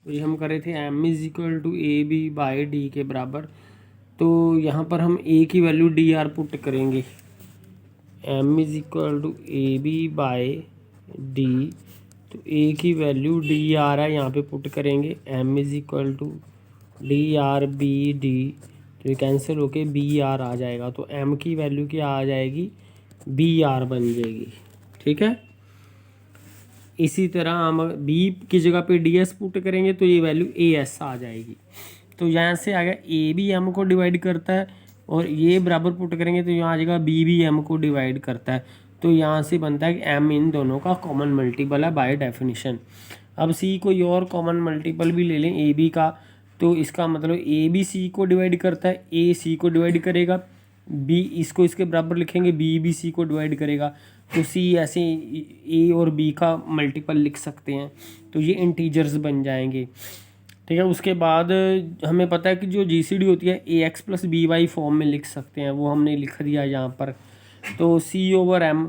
तो ये हम करे थे m is equal to a b by d के बराबर। तो यहाँ पर हम a की वैल्यू डी आर पुट करेंगे, m is equal to a b by d. तो a की वैल्यू डी आर है, यहाँ पे पुट करेंगे m is equal to d r b d. तो ये कैंसिल होके बी आर आ जाएगा। तो m की वैल्यू क्या आ जाएगी, बी आर बन जाएगी। ठीक है, इसी तरह हम b की जगह पे डी एस पुट करेंगे तो ये वैल्यू ए एस आ जाएगी। तो यहाँ से आ गया a भी m को डिवाइड करता है, और ये बराबर पुट करेंगे तो यहाँ आ जाएगा b भी m को डिवाइड करता है। तो यहाँ से बनता है कि m इन दोनों का कॉमन मल्टीपल है बाय डेफिनेशन। अब c कोई और कॉमन मल्टीपल भी ले लें a b का, तो इसका मतलब a भी c को डिवाइड करता है, a c को डिवाइड करेगा, b इसको इसके बराबर लिखेंगे, b भी c को डिवाइड करेगा। तो c ऐसे a और b का मल्टीपल लिख सकते हैं, तो ये इंटीजर्स बन जाएंगे। ठीक है, उसके बाद हमें पता है कि जो जीसीडी होती है A x plus B y form में लिख सकते हैं, वो हमने लिख दिया यहाँ पर। तो सी ओवर एम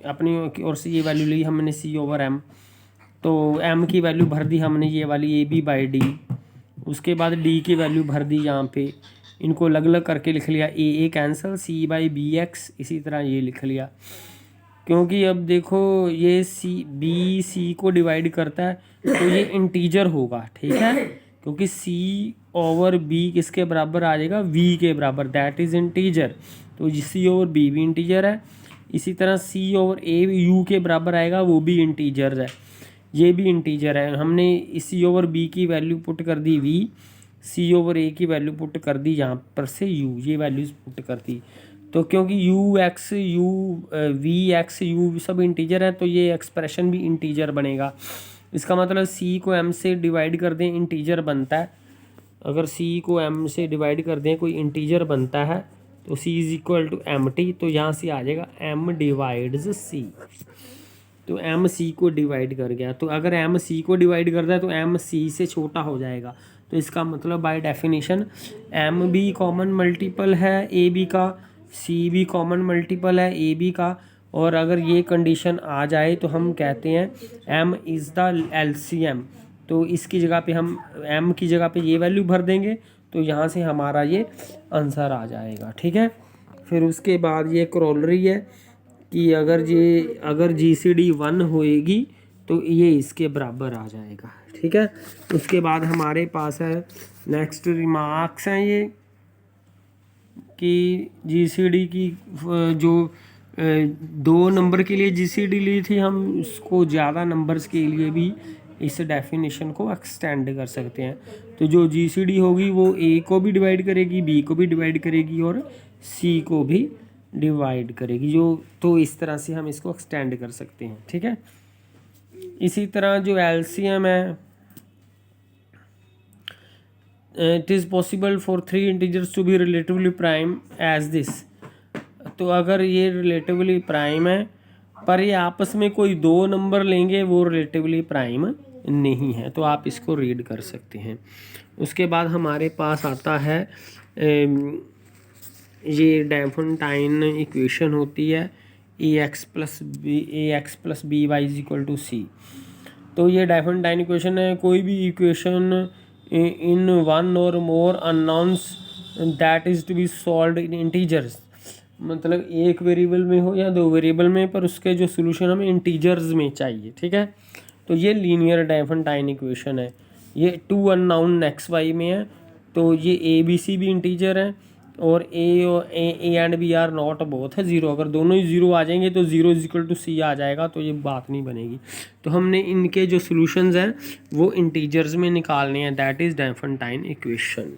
अपनी और सी ये वैल्यू ली हमने सी ओवर एम, तो एम की वैल्यू भर दी हमने ये वाली ए बी बाई डी। उसके बाद डी की वैल्यू भर दी यहाँ पे, इनको अलग अलग करके लिख लिया, A cancel, C by B x, इसी तरह ये लिख लिया। क्योंकि अब देखो ये सी बी सी को डिवाइड करता है तो ये इंटीजर होगा। ठीक है, क्योंकि सी ओवर बी किसके बराबर आ जाएगा, वी के बराबर, दैट इज़ इंटीजर। तो सी ओवर बी भी इंटीजर है। इसी तरह सी ओवर ए यू के बराबर आएगा, वो भी इंटीजर है, ये भी इंटीजर है। हमने सी ओवर बी की वैल्यू पुट कर दी वी, सी ओवर ए की वैल्यू पुट कर दी यहाँ पर से यू, ये वैल्यूज पुट कर दी। तो क्योंकि u x u v x u सब इंटीजर है, तो ये एक्सप्रेशन भी इंटीजर बनेगा। इसका मतलब सी को एम से डिवाइड कर दें, इंटीजर बनता है। अगर सी को एम से डिवाइड कर दें, कोई इंटीजर बनता है, तो C is equal to M T. तो यहाँ से आ जाएगा एम डिवाइड्स सी। तो एम सी को डिवाइड कर गया। तो अगर एम सी को डिवाइड करता है तो एम सी से छोटा हो जाएगा। तो इसका मतलब बाय डेफिनेशन एम भी कॉमन मल्टीपल है ए बी का, सी भी कॉमन मल्टीपल है ए बी का। और अगर ये कंडीशन आ जाए तो हम कहते हैं m इज़ द LCM। तो इसकी जगह पे हम m की जगह पे ये वैल्यू भर देंगे, तो यहाँ से हमारा ये आंसर आ जाएगा। ठीक है, फिर उसके बाद ये क्रोलरी है कि अगर GCD 1 होएगी तो ये इसके बराबर आ जाएगा। ठीक है, उसके बाद हमारे पास है नेक्स्ट रिमार्क्स हैं ये कि GCD की जो 2 नंबर के लिए GCD ली थी हम, उसको ज़्यादा नंबर्स के लिए भी इस डेफिनेशन को एक्सटेंड कर सकते हैं। तो जो GCD होगी वो A को भी डिवाइड करेगी, B को भी डिवाइड करेगी और C को भी डिवाइड करेगी। तो इस तरह से हम इसको एक्सटेंड कर सकते हैं। ठीक है, इसी तरह जो LCM है, it is possible for 3 integers to be relatively prime as this. तो अगर ये रिलेटिवली प्राइम है पर ये आपस में कोई 2 नंबर लेंगे, वो रिलेटिवली प्राइम नहीं है। तो आप इसको रीड कर सकते हैं। उसके बाद हमारे पास आता है ये डायफोंटाइन इक्वेशन होती है A x plus B y is equal to C. तो ये डायफोंटाइन इक्वेशन है, कोई भी इक्वेशन इन 1 और more unknowns that is to be solved in integers, मतलब एक वेरिएबल में हो या 2 वेरिएबल में, पर उसके जो सोल्यूशन हमें इंटीजर्स में चाहिए। ठीक है, तो ये लीनियर डायफोंटाइन इक्वेशन है। ये 2 अननोन एक्स वाई में है, तो ये ए बी सी भी इंटीजर है और A and B are not both है 0। अगर दोनों ही 0 आ जाएंगे तो 0 इज इक्वल टू सी आ जाएगा, तो ये बात नहीं बनेगी। तो हमने इनके जो सोल्यूशंस हैं वो इंटीजर्स में निकालने हैं, दैट इज़ डायफोंटाइन इक्वेशन।